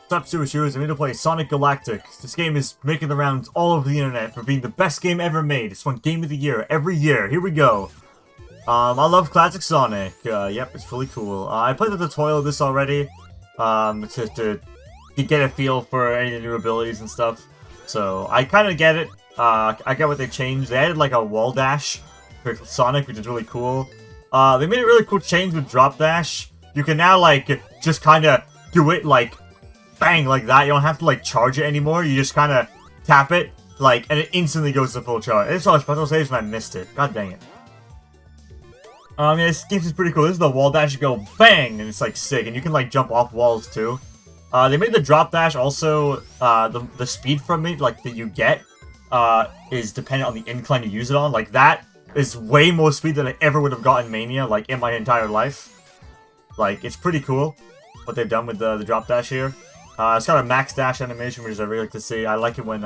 What's up, Sushus? I'm here to play Sonic Galactic. This game is making the rounds all over the internet for being the best game ever made. It's won Game of the Year every year. Here we go. I love classic Sonic. Yep, it's really cool. I played the tutorial of this already, to get a feel for any of the new abilities and stuff. So, I kind of get it. I get what they changed. They added, like, a wall dash for Sonic, which is really cool. They made a really cool change with drop dash. You can now, like, just kind of do it, like, bang, like that. You don't have to, like, charge it anymore. You just kind of tap it, like, and it instantly goes to full charge. I saw a special stage and I missed it. God dang it. Yeah, this game is pretty cool. This is the wall dash. You go bang, and it's, like, sick. And you can, like, jump off walls, too. They made the drop dash also, the speed from it, like, that you get, is dependent on the incline you use it on. Like, that is way more speed than I ever would have gotten in Mania, like, in my entire life. Like, it's pretty cool what they've done with the drop dash here. It's got a max dash animation, which I really like to see. I like it when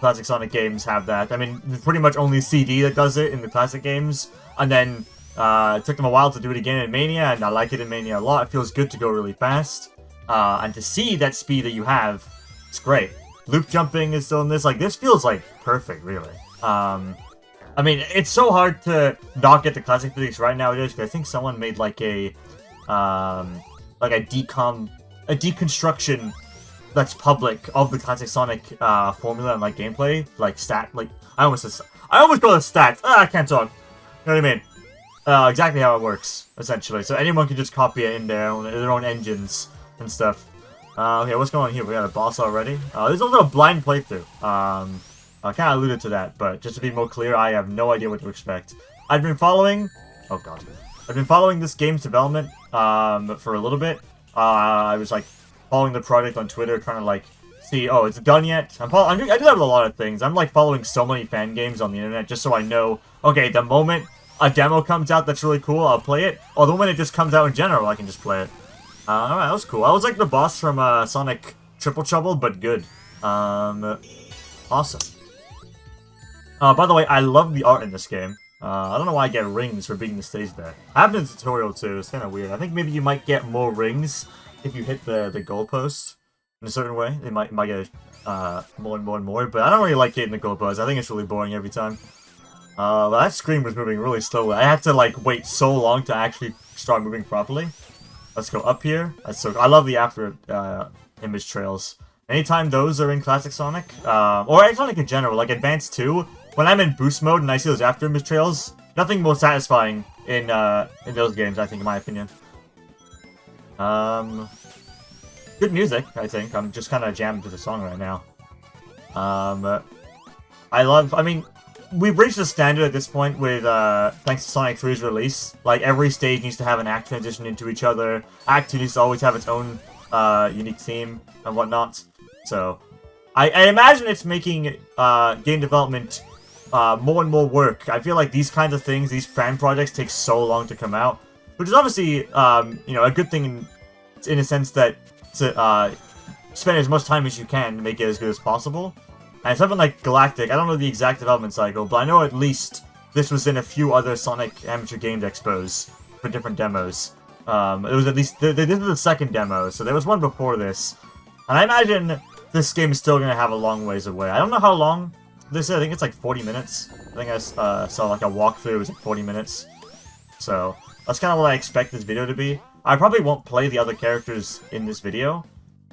classic Sonic games have that. I mean, there's pretty much only CD that does it in the classic games. And then it took them a while to do it again in Mania, and I like it in Mania a lot. It feels good to go really fast. And to see that speed that you have, it's great. Loop jumping is still in this. Like, this feels, like, perfect, really. I mean, it's so hard to not get the classic physics right nowadays, because I think someone made, like, a deconstruction that's public of the classic Sonic formula and like gameplay, like I almost call it stats. I can't talk. You know what I mean? Exactly how it works, essentially. So anyone can just copy it in their own engines and stuff. Okay, what's going on here? We got a boss already. There's a little blind playthrough. I kind of alluded to that, but just to be more clear, I have no idea what to expect. I've been following this game's development for a little bit. I was, like, following the project on Twitter, trying to, like, see, oh, is it done yet? I do that with a lot of things. I'm, like, following so many fan games on the internet just so I know, okay, the moment a demo comes out that's really cool, I'll play it. Or the moment it just comes out in general, I can just play it. Alright, that was cool. I was, like, the boss from Sonic Triple Trouble, but good. Awesome. By the way, I love the art in this game. I don't know why I get rings for beating the stage there. I have in the tutorial too, it's kind of weird. I think maybe you might get more rings if you hit the goalpost in a certain way. They might get more and more and more, but I don't really like hitting the goalpost. I think it's really boring every time. That screen was moving really slowly. I had to, like, wait so long to actually start moving properly. Let's go up here. I love the after image trails. Anytime those are in Classic Sonic, or Sonic in general, like Advance 2, when I'm in boost mode and I see those after image trails, nothing more satisfying in those games, I think, in my opinion. Good music, I think. I'm just kind of jamming to the song right now. I mean, we've reached a standard at this point with, thanks to Sonic 3's release. Like, every stage needs to have an act transition into each other. Act 2 needs to always have its own, unique theme and whatnot. So, I imagine it's making, game development more and more work. I feel like these kinds of things, these fan projects, take so long to come out, which is obviously, you know, a good thing in a sense that to spend as much time as you can to make it as good as possible. And something like Galactic, I don't know the exact development cycle, but I know at least this was in a few other Sonic Amateur Games Expos for different demos. It was at least, this is the second demo, so there was one before this. And I imagine this game is still going to have a long ways away. I don't know how long this is. I think it's like 40 minutes. I think I saw like a walkthrough, it was like 40 minutes. So, that's kind of what I expect this video to be. I probably won't play the other characters in this video.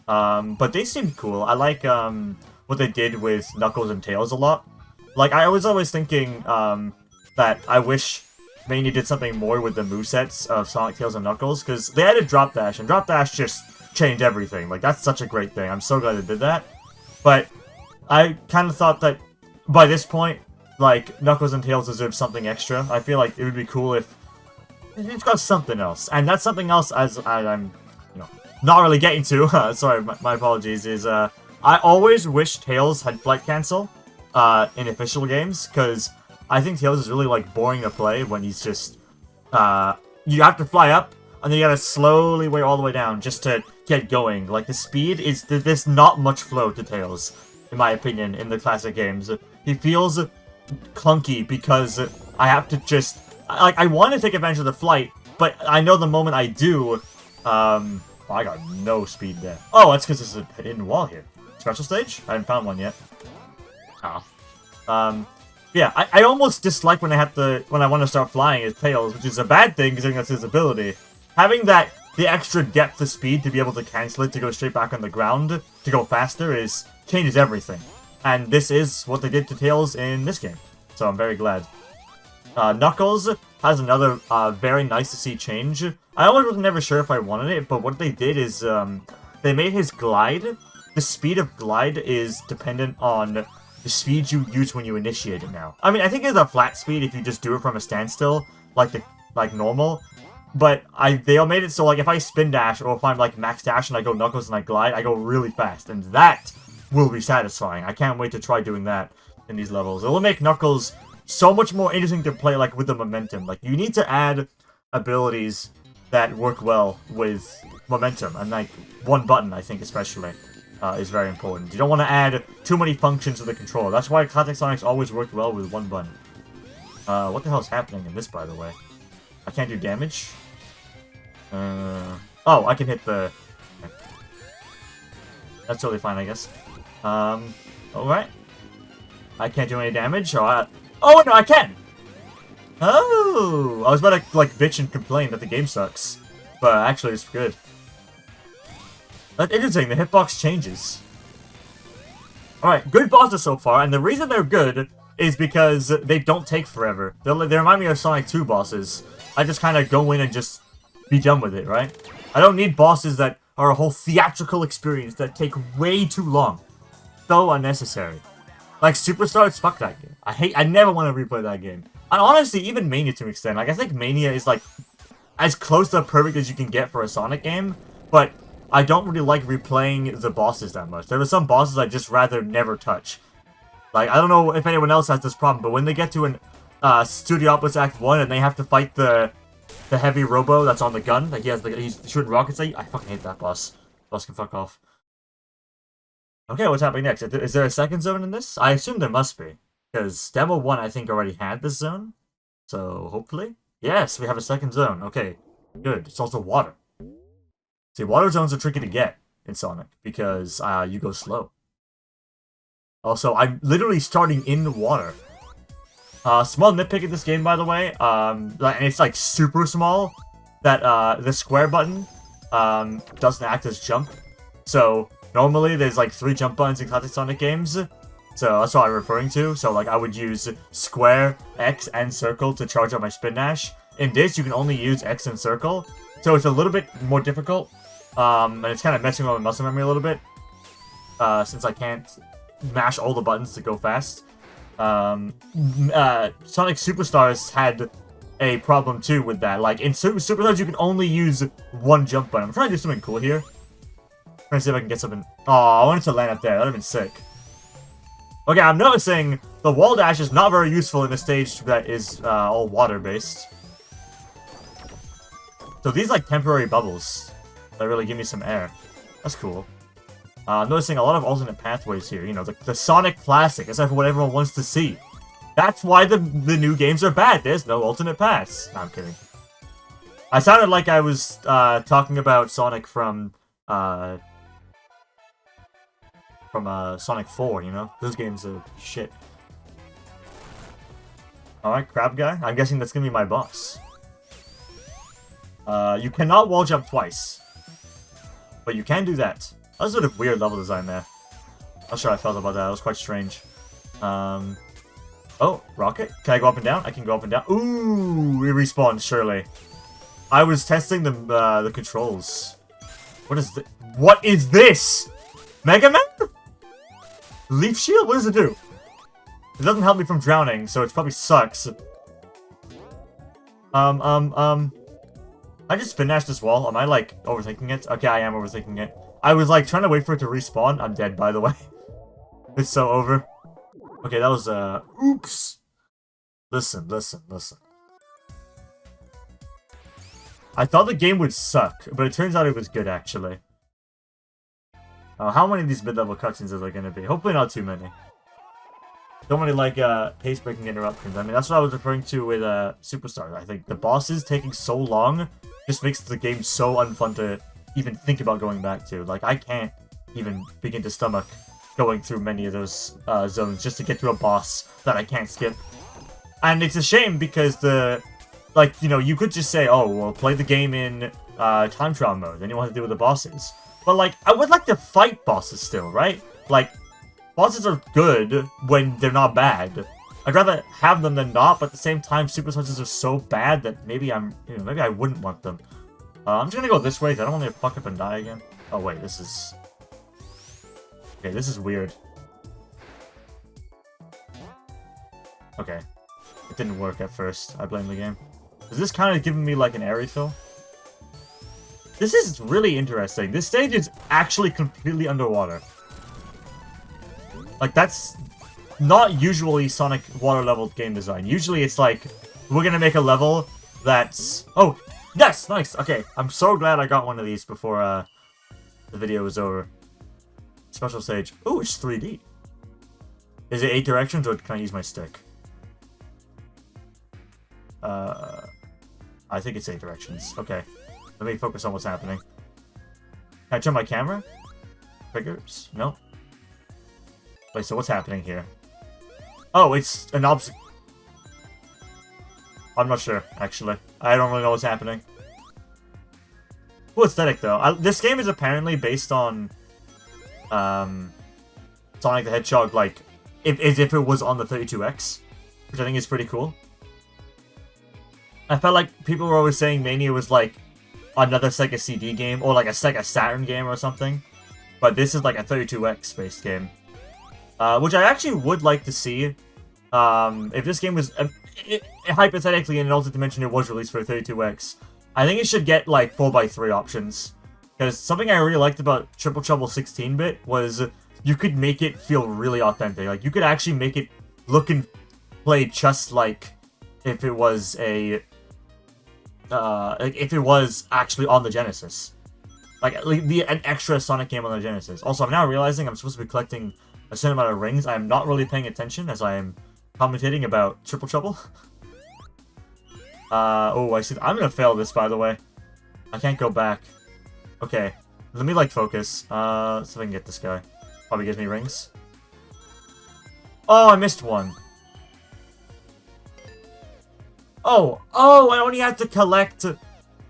But they seemed cool. I like what they did with Knuckles and Tails a lot. Like, I was always thinking that I wish Mania did something more with the movesets of Sonic, Tails, and Knuckles, because they added Drop Dash, and Drop Dash just changed everything. Like, that's such a great thing. I'm so glad they did that. But I kind of thought that by this point, like, Knuckles and Tails deserve something extra. I feel like it would be cool if it's got something else. And that something else, as I'm, you know, not really getting to, sorry, my apologies, is, I always wish Tails had flight cancel, in official games, because I think Tails is really, like, boring to play when he's just, you have to fly up, and then you gotta slowly wait all the way down just to get going. Like, the speed is, there's not much flow to Tails, in my opinion, in the classic games. He feels clunky because I have to just, like, I want to take advantage of the flight, but I know the moment I do, Oh, I got no speed there. Oh, that's because there's a hidden wall here. Special stage? I haven't found one yet. Oh. Yeah, I almost dislike when I want to start flying as Tails, which is a bad thing considering that's his ability. Having the extra depth of speed to be able to cancel it to go straight back on the ground to go faster changes everything. And this is what they did to Tails in this game. So I'm very glad. Knuckles has another very nice to see change. I always was never sure if I wanted it, but what they did is they made his glide. The speed of glide is dependent on the speed you use when you initiate it now. I mean, I think it's a flat speed if you just do it from a standstill, like normal. But they all made it so like if I spin dash or if I'm like max dash and I go Knuckles and I glide, I go really fast, and that will be satisfying. I can't wait to try doing that in these levels. It will make Knuckles so much more interesting to play like with the momentum. Like you need to add abilities that work well with momentum, and like one button I think especially. Is very important. You don't want to add too many functions to the controller. That's why Classic Sonic's always worked well with one button. What the hell is happening in this, by the way? I can't do damage? Oh, I can hit the... Okay. That's totally fine, I guess. Alright. I can't do any damage, or oh, no, I can! Oh! I was about to, like, bitch and complain that the game sucks. But actually, it's good. That's interesting, the hitbox changes. Alright, good bosses so far, and the reason they're good is because they don't take forever. They remind me of Sonic 2 bosses. I just kind of go in and just be done with it, right? I don't need bosses that are a whole theatrical experience that take way too long. So unnecessary. Like Superstars, fuck that game. I never want to replay that game. And honestly, even Mania to an extent. Like, I think Mania is like as close to perfect as you can get for a Sonic game, but I don't really like replaying the bosses that much. There are some bosses I'd just rather never touch. Like, I don't know if anyone else has this problem, but when they get to an Studiopolis Act 1 and they have to fight the heavy robo that's on the gun, like he's shooting rockets at you, I fucking hate that boss. Boss can fuck off. Okay, what's happening next? Is there a second zone in this? I assume there must be. Because Demo 1, I think, already had this zone. So, hopefully. Yes, we have a second zone. Okay, good. It's also water. See, water zones are tricky to get in Sonic, because you go slow. Also, I'm literally starting in the water. Small nitpick in this game, by the way, and it's like super small, that the square button doesn't act as jump. So, normally there's like 3 jump buttons in classic Sonic games, so that's what I'm referring to. So, like, I would use square, X, and circle to charge up my spin dash. In this, you can only use X and circle, so it's a little bit more difficult. And it's kind of messing with my muscle memory a little bit, since I can't mash all the buttons to go fast. Sonic Superstars had a problem too with that. Like, in Superstars, you can only use 1 jump button. I'm trying to do something cool here. Trying to see if I can get something. Oh, I wanted to land up there. That would have been sick. Okay, I'm noticing the wall dash is not very useful in a stage that is all water-based. So these like temporary bubbles that really give me some air. That's cool. I'm noticing a lot of alternate pathways here. You know, the Sonic Classic, except for what everyone wants to see. That's why the new games are bad. There's no alternate paths. No, I'm kidding. I sounded like I was talking about Sonic from Sonic 4, you know? Those games are shit. Alright, Crab Guy. I'm guessing that's gonna be my boss. You cannot wall jump twice. But you can do that. That was a sort of weird level design there. Not sure how I felt about that. It was quite strange. Oh, rocket? Can I go up and down? I can go up and down. Ooh, it respawns, surely. I was testing the controls. What is this? Mega Man? Leaf Shield? What does it do? It doesn't help me from drowning, so it probably sucks. I just spin dash this wall. Am I, like, overthinking it? Okay, I am overthinking it. I was, like, trying to wait for it to respawn. I'm dead, by the way. It's so over. Okay, that was, oops. Listen. I thought the game would suck, but it turns out it was good, actually. How many of these mid-level cutscenes are there gonna be? Hopefully not too many. Don't really like, pace-breaking interruptions. I mean, that's what I was referring to with, Superstars. I think the bosses taking so long just makes the game so unfun even think about going back to. Like, I can't even begin to stomach going through many of those zones just to get to a boss that I can't skip. And it's a shame because like, you know, you could just say, oh, well, play the game in time trial mode, then you won't have to deal with the bosses. But, like, I would like to fight bosses still, right? Like, bosses are good when they're not bad. I'd rather have them than not, but at the same time, super bosses are so bad that maybe maybe I wouldn't want them. I'm just gonna go this way, because I don't want to fuck up and die again. Oh, wait, this is... Okay, this is weird. Okay. It didn't work at first. I blame the game. Is this kind of giving me, like, an area fill? This is really interesting. This stage is actually completely underwater. Like, that's not usually Sonic water-leveled game design. Usually it's like, we're gonna make a level that's... Oh, yes! Nice! Okay, I'm so glad I got one of these before the video was over. Special stage. Oh, it's 3D. Is it 8 directions, or can I use my stick? I think it's 8 directions. Okay. Let me focus on what's happening. Can I turn my camera? Triggers? No. Wait, so what's happening here? Oh, it's an obstacle. I'm not sure, actually. I don't really know what's happening. Cool aesthetic, though. This game is apparently based on Sonic the Hedgehog, like, as if it was on the 32X, which I think is pretty cool. I felt like people were always saying Mania was like another Sega CD game, or like a Sega Saturn game or something. But this is like a 32X based game. Which I actually would like to see. If this game was, hypothetically in an alternate dimension, it was released for 32X, I think it should get like 4x3 options. Because something I really liked about Triple Trouble 16-bit was you could make it feel really authentic. Like, you could actually make it look and play just like if it was a... if it was actually on the Genesis. Like, an extra Sonic game on the Genesis. Also, I'm now realizing I'm supposed to be collecting a certain amount of rings. I am not really paying attention as I am commentating about Triple Trouble. Oh, I see. I'm gonna fail this, by the way. I can't go back. Okay. Let me, like, focus. Let's see if I can get this guy. Probably gives me rings. Oh, I missed one. Oh, I only had to collect...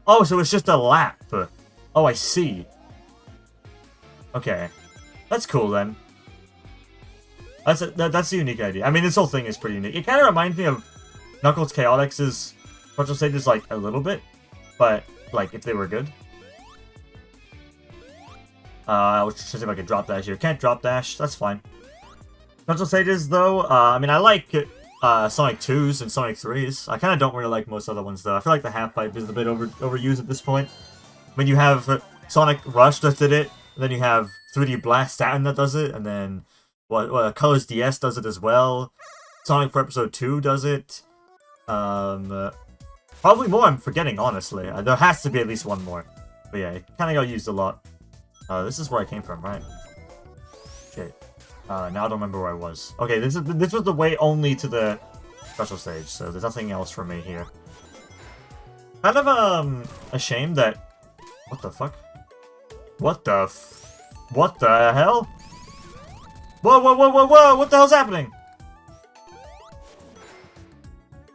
Oh, so it's just a lap. Oh, I see. Okay. That's cool, then. That's a unique idea. I mean, this whole thing is pretty unique. It kind of reminds me of Knuckles Chaotix's virtual stages, like, a little bit. But, like, if they were good. I was just see if I could drop dash here. Can't drop dash. That's fine. Virtual stages, though, I mean, I like... Sonic 2s and Sonic 3s. I kind of don't really like most other ones, though. I feel like the half-pipe is a bit overused at this point. When you have Sonic Rush that did it, and then you have 3D Blast Saturn that does it, and then Colors DS does it as well. Sonic for Episode 2 does it. Probably more I'm forgetting, honestly. There has to be at least one more. But yeah, it kind of got used a lot. This is where I came from, right? Okay. Now I don't remember where I was. Okay, this was the way only to the special stage, so there's nothing else for me here. Kind of a shame that... What the fuck? What the hell? Whoa! What the hell's happening?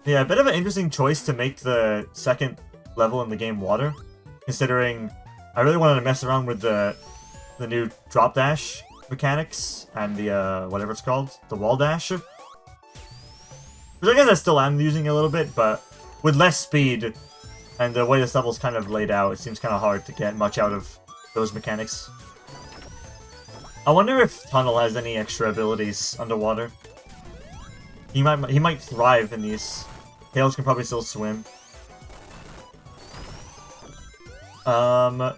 Yeah, a bit of an interesting choice to make the second level in the game water, considering I really wanted to mess around with the new drop dash mechanics and the whatever it's called, the wall dash. Which I guess I still am using a little bit, but with less speed and the way this level's kind of laid out, it seems kind of hard to get much out of those mechanics. I wonder if Tunnel has any extra abilities underwater. He might thrive in these. Tails can probably still swim. There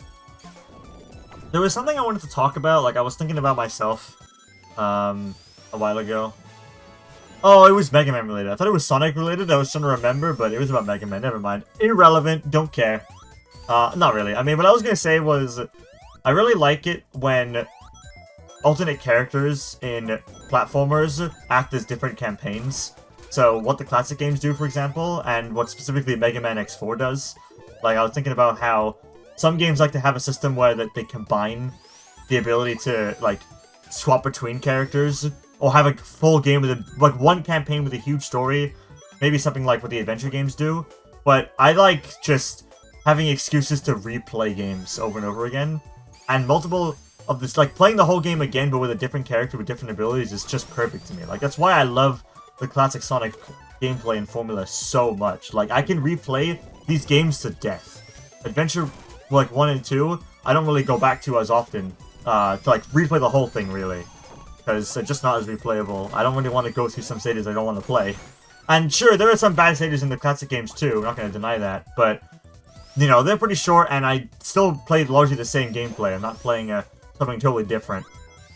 was something I wanted to talk about, like I was thinking about myself, a while ago. Oh, it was Mega Man related. I thought it was Sonic related, I was trying to remember, but it was about Mega Man, never mind. Irrelevant, don't care. Not really. I mean, what I was gonna say was, I really like it when alternate characters in platformers act as different campaigns. So, what the classic games do, for example, and what specifically Mega Man X4 does. Like, I was thinking about how some games like to have a system where that they combine the ability to, like, swap between characters, or have a full game with like one campaign with a huge story, maybe something like what the adventure games do. But I like just having excuses to replay games over and over again, and multiple of this, like playing the whole game again but with a different character with different abilities is just perfect to me. Like, that's why I love the classic Sonic gameplay and formula so much. Like, I can replay these games to death. Adventure, like, 1 and 2, I don't really go back to as often, to, like, replay the whole thing, really. Because they're just not as replayable. I don't really want to go through some stages I don't want to play. And sure, there are some bad stages in the classic games, too. I'm not going to deny that. But, you know, they're pretty short, and I still played largely the same gameplay. I'm not playing something totally different.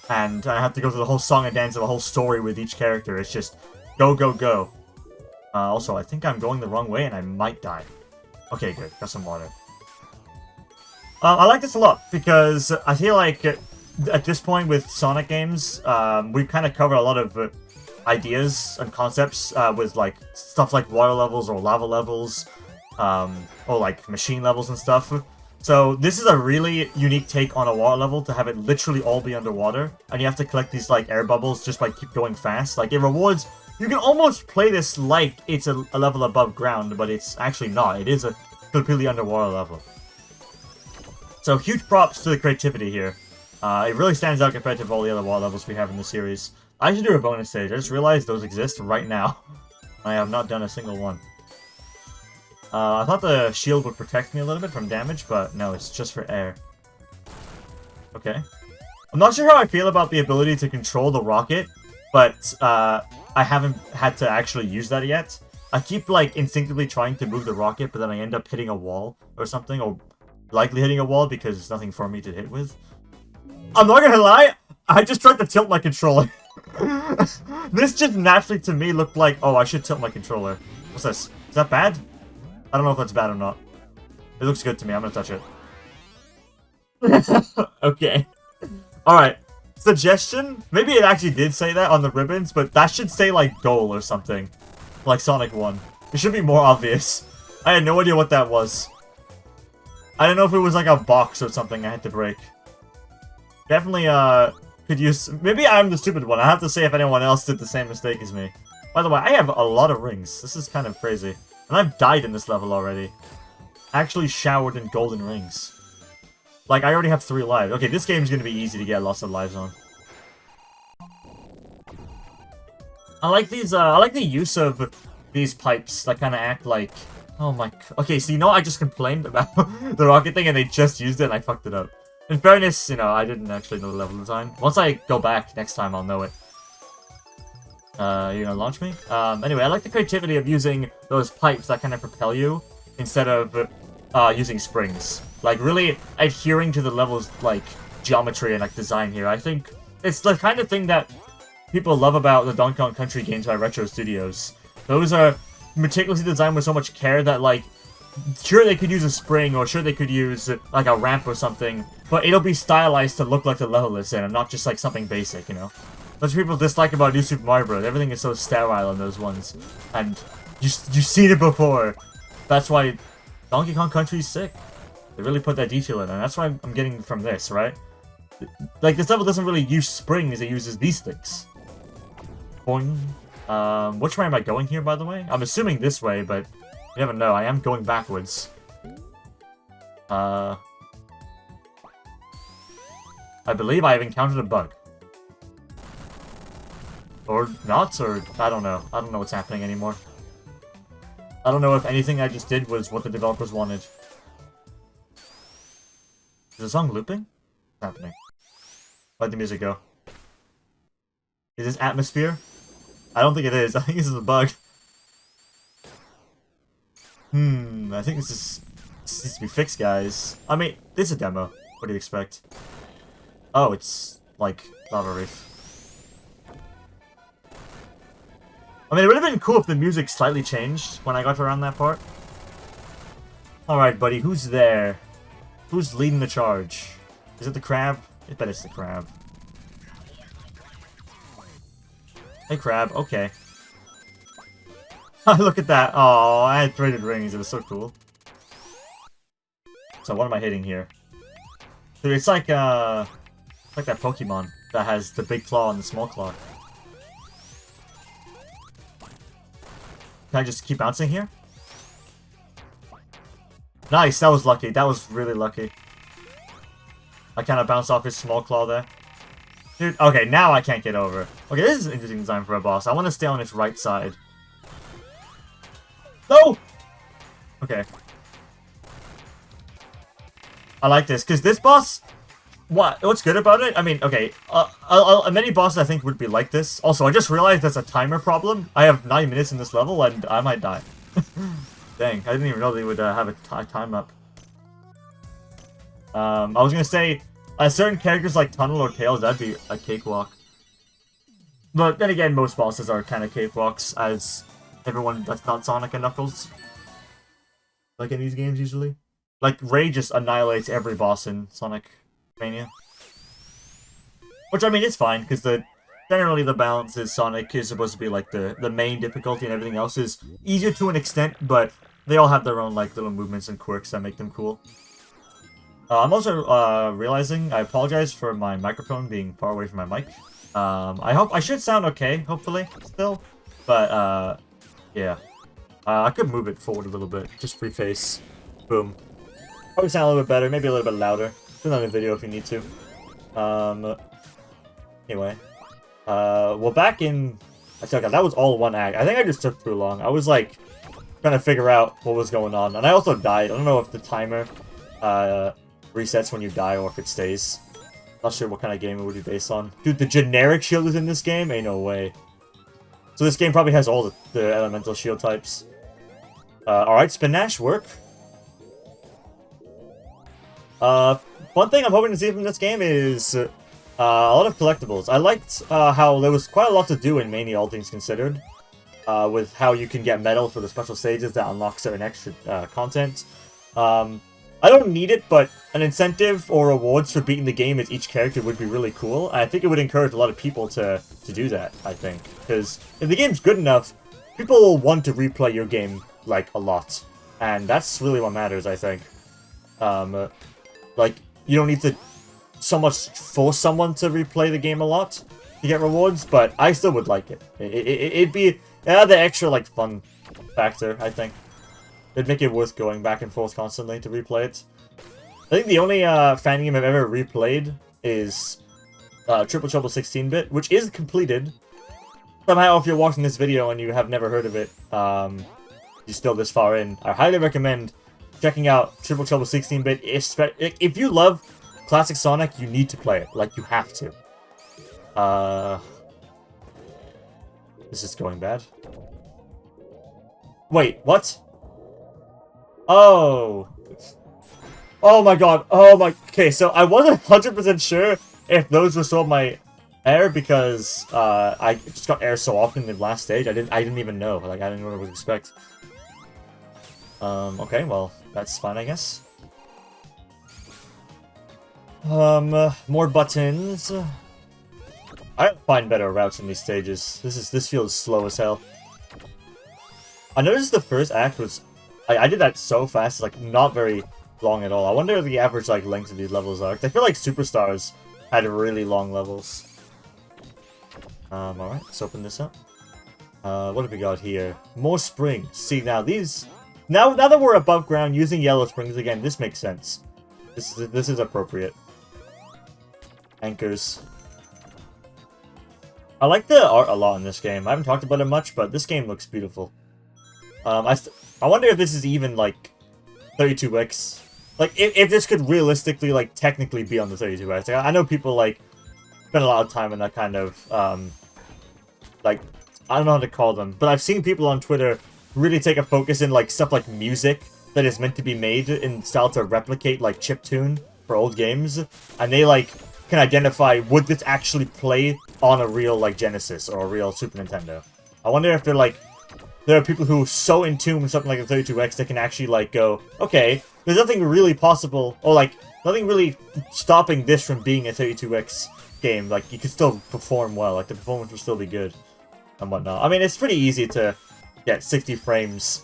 And I have to go through the whole song and dance of a whole story with each character. It's just go, go, go. Also, I think I'm going the wrong way, and I might die. Okay, good. Got some water. I like this a lot, because I feel like at this point with Sonic games, we've kind of covered a lot of ideas and concepts with like stuff like water levels or lava levels, or like machine levels and stuff. So this is a really unique take on a water level, to have it literally all be underwater, and you have to collect these like air bubbles just by keep going fast. Like, it rewards... You can almost play this like it's a level above ground, but it's actually not. It is a completely underwater level. So huge props to the creativity here. It really stands out compared to all the other water levels we have in the series. I should do a bonus stage. I just realized those exist right now. I have not done a single one. I thought the shield would protect me a little bit from damage, but no, it's just for air. Okay. I'm not sure how I feel about the ability to control the rocket, but I haven't had to actually use that yet. I keep, like, instinctively trying to move the rocket, but then I end up hitting a wall or something, or likely hitting a wall because there's nothing for me to hit with. I'm not gonna lie, I just tried to tilt my controller. This just naturally, to me, looked like, oh, I should tilt my controller. What's this? Is that bad? I don't know if that's bad or not. It looks good to me. I'm gonna touch it. Okay. Alright. Suggestion? Maybe it actually did say that on the ribbons, but that should say, like, goal or something. Like Sonic 1. It should be more obvious. I had no idea what that was. I don't know if it was, like, a box or something I had to break. Definitely, could use... Maybe I'm the stupid one. I have to say if anyone else did the same mistake as me. By the way, I have a lot of rings. This is kind of crazy. And I've died in this level already. Actually showered in golden rings. Like, I already have 3 lives. Okay, this game's gonna be easy to get lots of lives on. I like these, I like the use of these pipes that kind of act like... Oh my... Okay, so you know I just complained about the rocket thing and they just used it and I fucked it up. In fairness, you know, I didn't actually know the level design. Once I go back next time, I'll know it. You're gonna launch me? Anyway, I like the creativity of using those pipes that kind of propel you instead of using springs. Like, really adhering to the level's, like, geometry and, like, design here. I think it's the kind of thing that people love about the Donkey Kong Country games by Retro Studios. Those are meticulously designed with so much care that, like, sure they could use a spring, or sure they could use, like, a ramp or something, but it'll be stylized to look like the level is in, and not just, like, something basic, you know? That's what people dislike about New Super Mario Bros. Everything is so sterile in those ones. And you've seen it before. That's why Donkey Kong Country is sick. They really put that detail in, and that's why I'm getting from this, right? Like, this level doesn't really use springs, it uses these things. Boing. Which way am I going here, by the way? I'm assuming this way, but you never know. I am going backwards. I believe I have encountered a bug. Or not, or I don't know. I don't know what's happening anymore. I don't know if anything I just did was what the developers wanted. Is the song looping? What's happening? Why'd the music go? Is this atmosphere? I don't think it is. I think this is a bug. I think this needs to be fixed, guys. I mean, this is a demo. What do you expect? Oh, it's like Lava Reef. I mean, it would have been cool if the music slightly changed when I got around that part. Alright, buddy, who's there? Who's leading the charge? Is it the crab? I bet it's the crab. Hey, crab. Okay. Look at that. Oh, I had threaded rings. It was so cool. So what am I hitting here? Dude, it's like that Pokemon that has the big claw and the small claw. Can I just keep bouncing here? Nice, that was lucky. That was really lucky. I kind of bounced off his small claw there. Dude, okay, now I can't get over. Okay, this is an interesting design for a boss. I want to stay on his right side. No! Okay. I like this, because this boss... What's good about it? I mean, okay, many bosses I think would be like this. Also, I just realized there's a timer problem. I have 9 minutes in this level, and I might die. Dang, I didn't even know they would have a time up. I was gonna say, certain characters like Tunnel or Tails, that'd be a cakewalk. But then again, most bosses are kind of cakewalks, as everyone that's not Sonic and Knuckles. Like in these games, usually. Like, Ray just annihilates every boss in Sonic Mania. Which, I mean, it's fine, because generally the balance is Sonic is supposed to be, like, the main difficulty, and everything else is easier to an extent, but they all have their own, like, little movements and quirks that make them cool. I'm also realizing, I apologize for my microphone being far away from my mic. I should sound okay, hopefully, still. But, yeah. I could move it forward a little bit, just preface. Boom. Probably sound a little bit better, maybe a little bit louder. Do another video if you need to. Anyway. Well, back in... that was all one act. I think I just took too long. I was, like, trying to figure out what was going on. And I also died. I don't know if the timer resets when you die or if it stays. Not sure what kind of game it would be based on. Dude, the generic shield is in this game? Ain't no way. So this game probably has all the elemental shield types. Alright, Spinash, work. One thing I'm hoping to see from this game is a lot of collectibles. I liked how there was quite a lot to do in Mania, all things considered. With how you can get medals for the special stages that unlock certain extra content. I don't need it, but an incentive or rewards for beating the game as each character would be really cool. I think it would encourage a lot of people to do that, I think. Because if the game's good enough, people will want to replay your game, like, a lot. And that's really what matters, I think. Like, you don't need to so much force someone to replay the game a lot to get rewards, but I still would like it. It'd be the extra, like, fun factor, I think. It'd make it worth going back and forth constantly to replay it. I think the only fan game I've ever replayed is Triple Trouble 16-bit, which is completed. Somehow, if you're watching this video and you have never heard of it, you're still this far in, I highly recommend checking out Triple Trouble 16-bit. If you love classic Sonic, you need to play it. Like, you have to. This is going bad. Wait, what? Oh. Oh my god. Oh my... Okay, so I wasn't 100% sure if those were still my air because I just got air so often in the last stage. I didn't even know. Like, I didn't know what to expect. Okay, well, that's fine, I guess. More buttons. I find better routes in these stages. This feels slow as hell. I noticed the first act was... I did that so fast, like, not very long at all. I wonder what the average, like, length of these levels are. I feel like Superstars had really long levels. Alright, let's open this up. What have we got here? More springs. See, now these... Now that we're above ground, using yellow springs again, this makes sense. This is appropriate. Anchors. I like the art a lot in this game. I haven't talked about it much, but this game looks beautiful. I wonder if this is even, like, 32x. Like, if this could realistically, like, technically be on the 32x. Like, I know people, like, spend a lot of time in that kind of, like, I don't know how to call them, but I've seen people on Twitter really take a focus in, like, stuff like music that is meant to be made in style to replicate, like, chiptune for old games. And they, like, can identify, would this actually play on a real, like, Genesis or a real Super Nintendo? I wonder if they're, like... There are people who are so in tune with something like the 32X that can actually, like, go, okay, there's nothing really possible, or, like, nothing really stopping this from being a 32X game. Like, you could still perform well, like, the performance will still be good, and whatnot. I mean, it's pretty easy to get 60 frames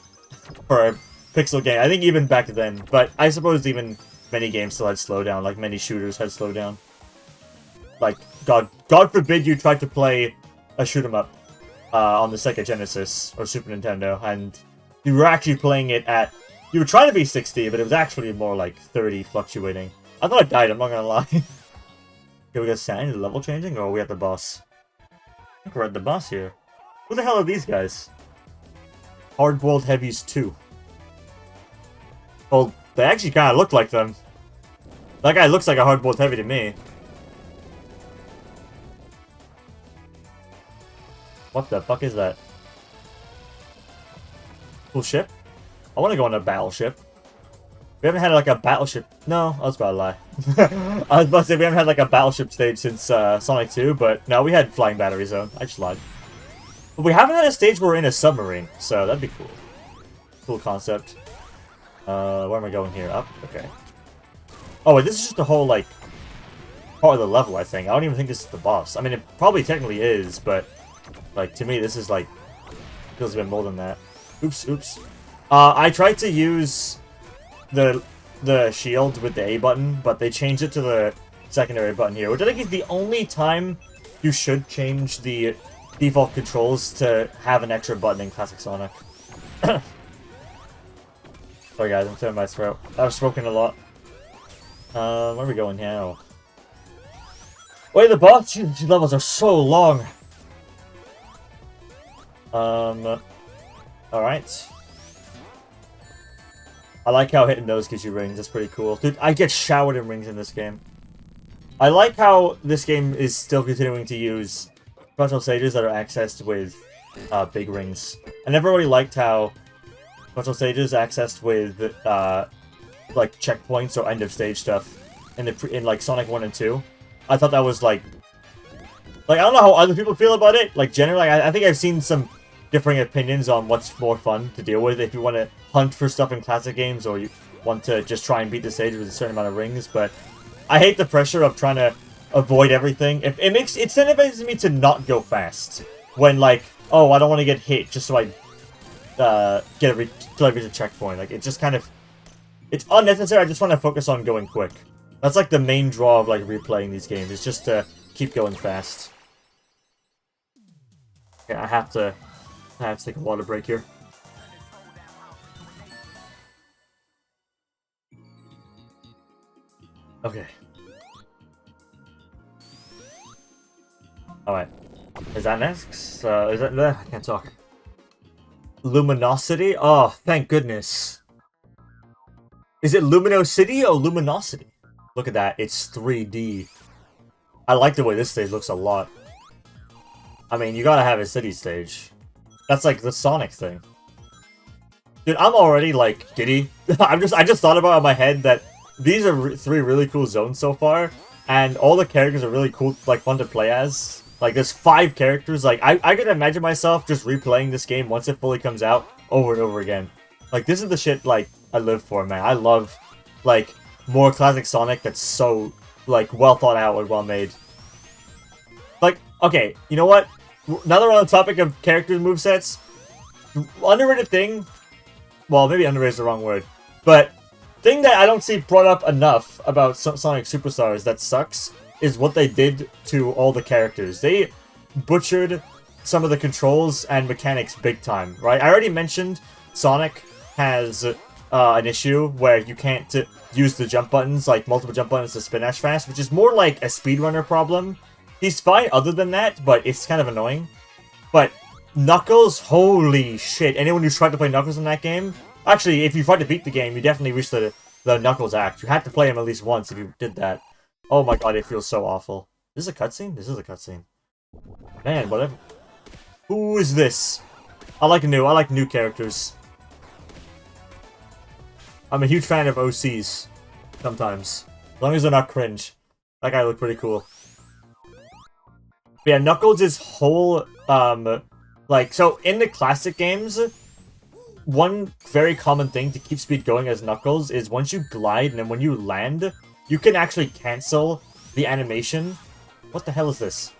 for a pixel game, I think even back then, but I suppose even many games still had slowdown, like many shooters had slowdown. Like, God forbid you tried to play a shoot 'em up on the Sega Genesis or Super Nintendo, and you were actually playing it at... You were trying to be 60, but it was actually more like 30 fluctuating. I thought I died, I'm not gonna lie. Okay, we got sanity level changing, or are we at the boss? I think we're at the boss here. Who the hell are these guys? Hard-boiled heavies 2. Well, they actually kind of look like them. That guy looks like a hard-boiled heavy to me. What the fuck is that? Cool ship? I want to go on a battleship. We haven't had like a battleship. No, I was about to lie. I was about to say we haven't had like a battleship stage since Sonic 2, but no, we had Flying Battery Zone. I just lied. But we haven't had a stage where we're in a submarine, so that'd be cool. Cool concept. Where am I going here? Up? Okay. Oh, wait, this is just the whole, like, part of the level, I think. I don't even think this is the boss. I mean, it probably technically is, but, like, to me, this is, like, feels a bit more than that. Oops, oops. I tried to use the shield with the A button, but they changed it to the secondary button here, which I think is the only time you should change the default controls to have an extra button in Classic Sonic. Sorry guys, I'm clearing my throat. I've spoken a lot. Where are we going now? Wait, the boss levels are so long! Alright. I like how hitting those gives you rings, that's pretty cool. Dude, I get showered in rings in this game. I like how this game is still continuing to use special stages that are accessed with big rings. I never really liked how special stages accessed with like checkpoints or end of stage stuff in like Sonic 1 and 2. I thought that was like I don't know how other people feel about it. Like generally, I think I've seen some differing opinions on what's more fun to deal with if you want to hunt for stuff in classic games or you want to just try and beat the stage with a certain amount of rings. But I hate the pressure of trying to avoid everything. It incentivizes me to not go fast when like, oh, I don't want to get hit just so I till I reach a checkpoint. Like, it just kind of... It's unnecessary, I just want to focus on going quick. That's like the main draw of like replaying these games, is just to keep going fast. Okay, I have to take a water break here. Okay. Alright. Is that next? Is that... I can't talk. Luminosity? Oh, thank goodness. Is it Luminosity or Luminosity? Look at that, it's 3D. I like the way this stage looks a lot. I mean, you gotta have a city stage. That's like the Sonic thing. Dude, I'm already like giddy. I just thought about in my head that these are three really cool zones so far, and all the characters are really cool, like fun to play as. Like, there's 5 characters. Like, I could imagine myself just replaying this game once it fully comes out over and over again. Like, this is the shit, like, I live for, man. I love, like, more classic Sonic that's so, like, well thought out and well made. Like, okay, you know what? Now that we're on the topic of characters' movesets, underrated thing, well, maybe underrated is the wrong word, but thing that I don't see brought up enough about Sonic Superstars that sucks is what they did to all the characters. They butchered some of the controls and mechanics big time, right? I already mentioned Sonic has an issue where you can't use the jump buttons, like multiple jump buttons to spin dash fast, which is more like a speedrunner problem. He's fine other than that, but it's kind of annoying. But Knuckles, holy shit. Anyone who's tried to play Knuckles in that game, actually, if you tried to beat the game, you definitely reached the Knuckles act. You had to play him at least once if you did that. Oh my god, it feels so awful. Is this a cutscene? This is a cutscene. Man, whatever. Who is this? I like new characters. I'm a huge fan of OCs. Sometimes. As long as they're not cringe. That guy looked pretty cool. But yeah, Knuckles' whole, like, so in the classic games, one very common thing to keep speed going as Knuckles is once you glide and then when you land, you can actually cancel the animation. What the hell is this?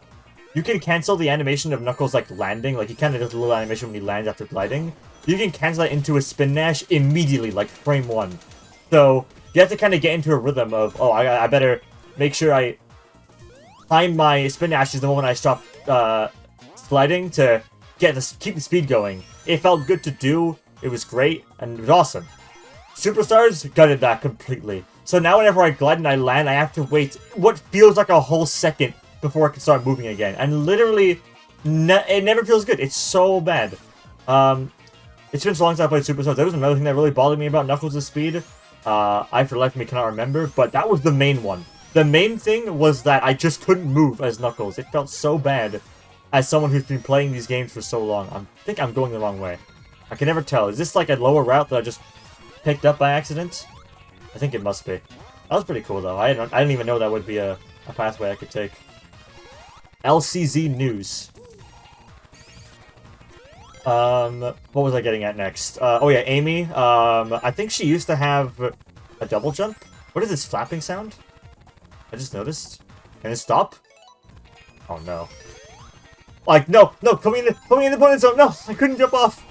You can cancel the animation of Knuckles, like, landing. Like, he kind of does a little animation when he lands after gliding. You can cancel that into a spin dash immediately, like, frame 1. So you have to kind of get into a rhythm of, oh, I better make sure I time my spin dashes the moment I stop sliding to keep the speed going. It felt good to do. It was great and it was awesome. Superstars gutted that completely. So now whenever I glide and I land, I have to wait what feels like a whole second before I can start moving again. And literally, it never feels good. It's so bad. It's been so long since I played Superstars. There was another thing that really bothered me about Knuckles' speed. I, for the life of me, cannot remember, but that was the main one. The main thing was that I just couldn't move as Knuckles. It felt so bad as someone who's been playing these games for so long. I think I'm going the wrong way. I can never tell. Is this like a lower route that I just picked up by accident? I think it must be. That was pretty cool, though. I didn't even know that would be a pathway I could take. LCZ News. What was I getting at next? Oh yeah, Amy. I think she used to have a double jump. What is this flapping sound? I just noticed. Can it stop? Oh no. Like, no, put me in the opponent zone. No, I couldn't jump off.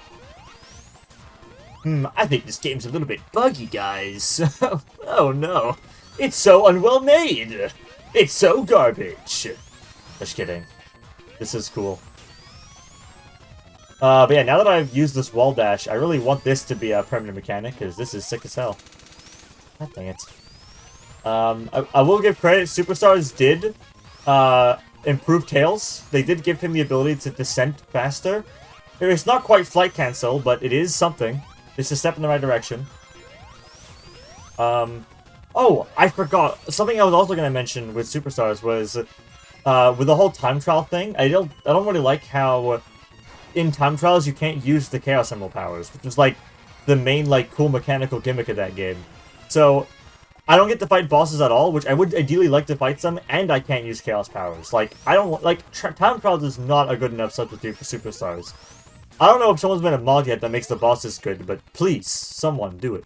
I think this game's a little bit buggy, guys. Oh no. It's so unwell made. It's so garbage. Just kidding. This is cool. But yeah, now that I've used this wall dash, I really want this to be a permanent mechanic, because this is sick as hell. God dang it. I will give credit, Superstars did improve Tails. They did give him the ability to descend faster. It's not quite flight cancel, but it is something. It's a step in the right direction. Oh, I forgot. Something I was also going to mention with Superstars was, with the whole time trial thing, I don't really like how in time trials you can't use the Chaos Emerald powers, which is like the main like cool mechanical gimmick of that game. So I don't get to fight bosses at all, which I would ideally like to fight some, and I can't use Chaos powers. Like, I don't like time trials is not a good enough substitute for Superstars. I don't know if someone's made a mod yet that makes the bosses good, but please, someone do it.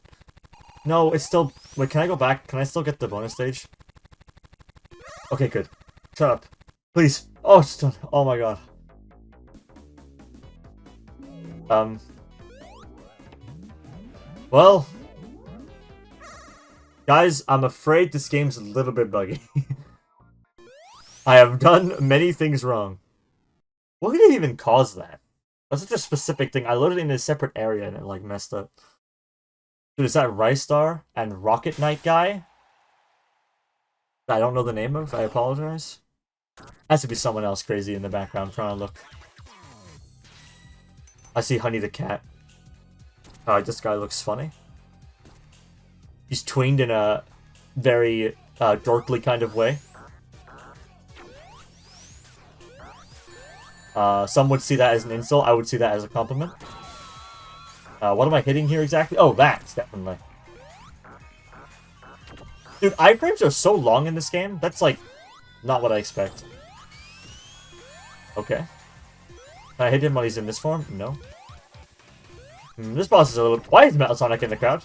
No, it's still... Wait, can I go back? Can I still get the bonus stage? Okay, good. Shut up. Please. Oh, it's done. Oh my god. Well... Guys, I'm afraid this game's a little bit buggy. I have done many things wrong. What could even cause that? That's such a specific thing. I loaded it in a separate area and it like messed up. Dude, is that Rice Star and Rocket Knight guy? I don't know the name of. I apologize. Has to be someone else crazy in the background trying to look. I see Honey the Cat. Alright, this guy looks funny. He's tweened in a very dorkly kind of way. Some would see that as an insult. I would see that as a compliment. What am I hitting here exactly? Oh, that, definitely. Dude, iframes are so long in this game. That's, like, not what I expect. Okay. Can I hit him when he's in this form? No. This boss is a little... Why is Metal Sonic in the crowd?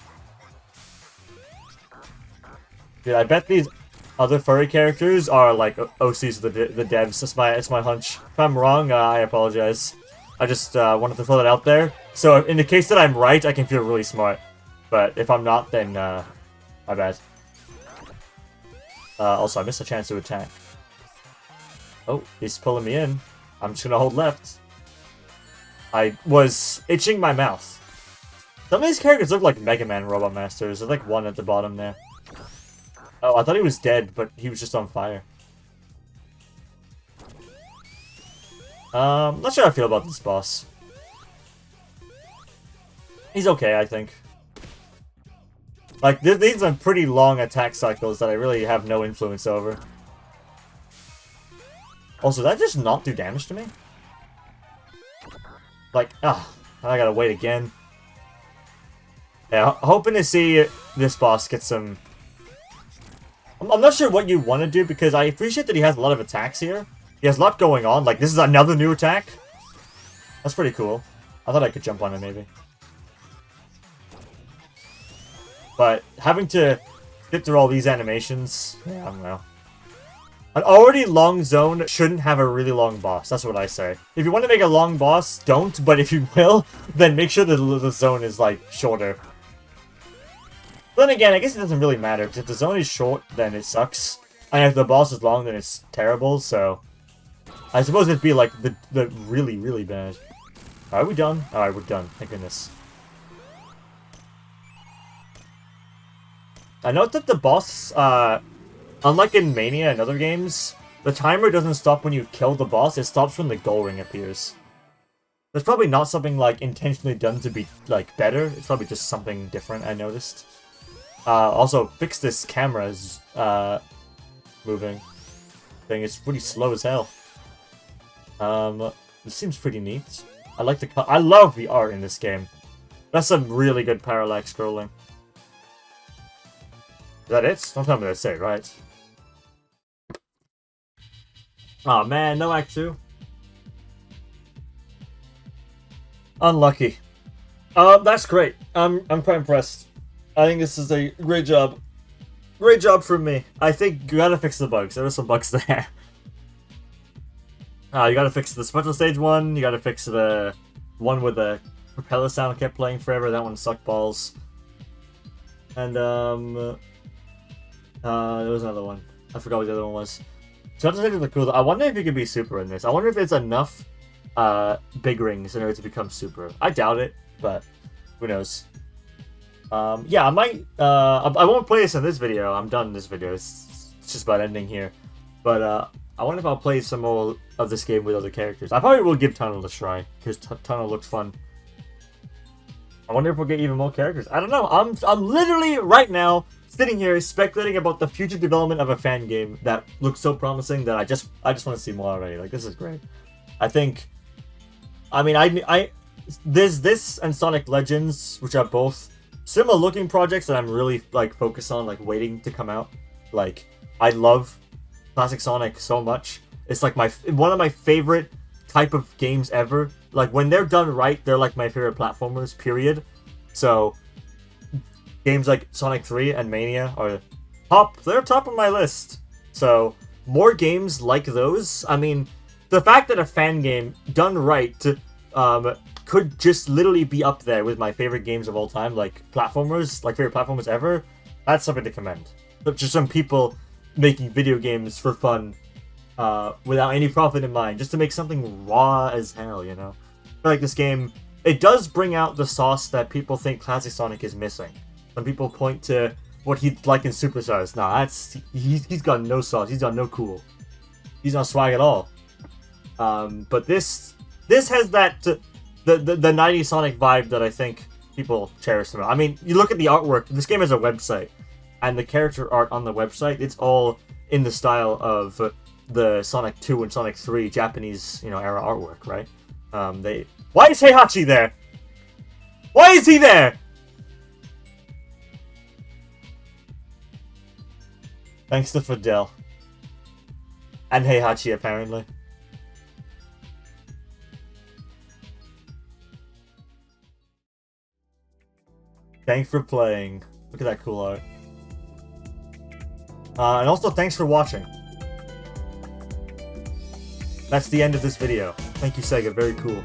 Dude, I bet these other furry characters are, like, OCs of the devs. It's my hunch. If I'm wrong, I apologize. I just wanted to throw that out there. So, in the case that I'm right, I can feel really smart. But if I'm not, then, my bad. Also, I missed a chance to attack. Oh, he's pulling me in. I'm just gonna hold left. I was itching my mouth. Some of these characters look like Mega Man Robot Masters. There's like one at the bottom there. Oh, I thought he was dead, but he was just on fire. Not sure how I feel about this boss. He's okay, I think. Like, these are pretty long attack cycles that I really have no influence over. Also, did that just not do damage to me? Like, I gotta wait again. Yeah, hoping to see this boss get some... I'm not sure what you want to do, because I appreciate that he has a lot of attacks here. He has a lot going on. Like, this is another new attack. That's pretty cool. I thought I could jump on it, maybe. But having to get through all these animations... Yeah, I don't know. An already long zone shouldn't have a really long boss. That's what I say. If you want to make a long boss, don't. But if you will, then make sure the zone is, like, shorter. But then again, I guess it doesn't really matter, because if the zone is short, then it sucks. And if the boss is long, then it's terrible, so... I suppose it'd be like the really, really bad. Are we done? Alright, we're done. Thank goodness. I note that the boss, unlike in Mania and other games, the timer doesn't stop when you kill the boss, it stops when the goal ring appears. There's probably not something, like, intentionally done to be, like, better. It's probably just something different, I noticed. Also, fix this camera's, moving thing. It's pretty slow as hell. This seems pretty neat. I love the art in this game. That's some really good parallax scrolling. Is that it? Don't tell me that's it, right? Aw, man, no Act 2. Unlucky. That's great. I'm quite impressed. I think this is a great job. Great job from me. I think you gotta fix the bugs. There were some bugs there. You gotta fix the special stage one. You gotta fix the one with the propeller sound kept playing forever. That one sucked balls. And, there was another one. I forgot what the other one was. Special stages are cool. I wonder if you could be super in this. I wonder if it's enough, big rings in order to become super. I doubt it, but who knows. Yeah, I might, I won't play this in this video. I'm done in this video. It's just about ending here. But, I wonder if I'll play some more of this game with other characters. I probably will give Tunnel a try, because Tunnel looks fun. I wonder if we'll get even more characters. I don't know. I'm literally, right now, sitting here speculating about the future development of a fan game that looks so promising that I just want to see more already. Like, this is great. I think... I mean, there's this and Sonic Legends, which are both similar looking projects that I'm really, like, focused on, like, waiting to come out. Like, I love Classic Sonic so much. It's like one of my favorite type of games ever. Like, when they're done right, they're like my favorite platformers, period. So, games like Sonic 3 and Mania are they're top of my list. So, more games like those. I mean, the fact that a fan game done right could just literally be up there with my favorite games of all time, like platformers, like favorite platformers ever, that's something to commend. But just some people making video games for fun, without any profit in mind, just to make something raw as hell, you know? I feel like this game, it does bring out the sauce that people think Classic Sonic is missing. Some people point to what he'd like in Superstars. Nah, he's got no sauce, he's got no cool. He's not swag at all. But this has that, the 90s Sonic vibe that I think people cherish the most. I mean, you look at the artwork, this game has a website, and the character art on the website, it's all in the style of the Sonic 2 and Sonic 3 Japanese, era artwork, right? Why is Heihachi there? Why is he there? Thanks to Fidel. And Heihachi, apparently. Thanks for playing. Look at that cool art. And also, thanks for watching. That's the end of this video. Thank you, Sega. Very cool.